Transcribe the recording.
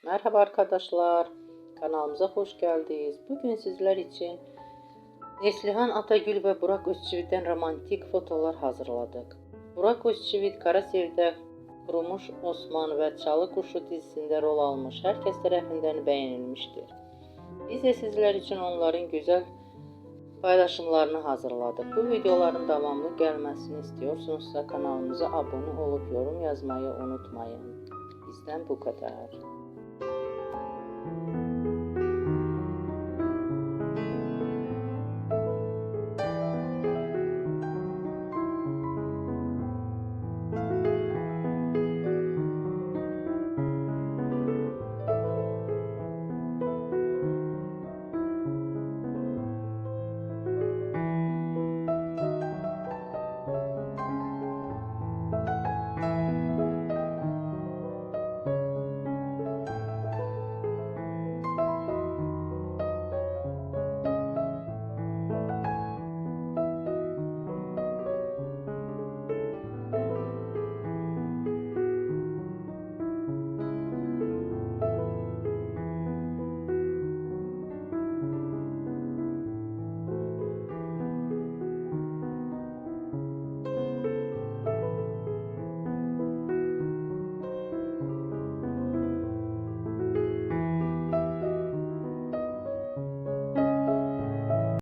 Merhaba arkadaşlar, kanalımıza hoş geldiniz. Bugün sizler için Neslihan Atagül ve Burak Özçivit'ten romantik fotolar hazırladık. Burak Özçivit, Kara Sevda, Kurumuş Osman ve Çalı Kuşu dizisinde rol almış. Herkes tarafından beğenilmiştir. Biz de sizler için onların güzel paylaşımlarını hazırladık. Bu videoların devamlı gelmesini istiyorsunuzsa kanalımıza abone olup yorum yazmayı unutmayın. Bizden bu kadar.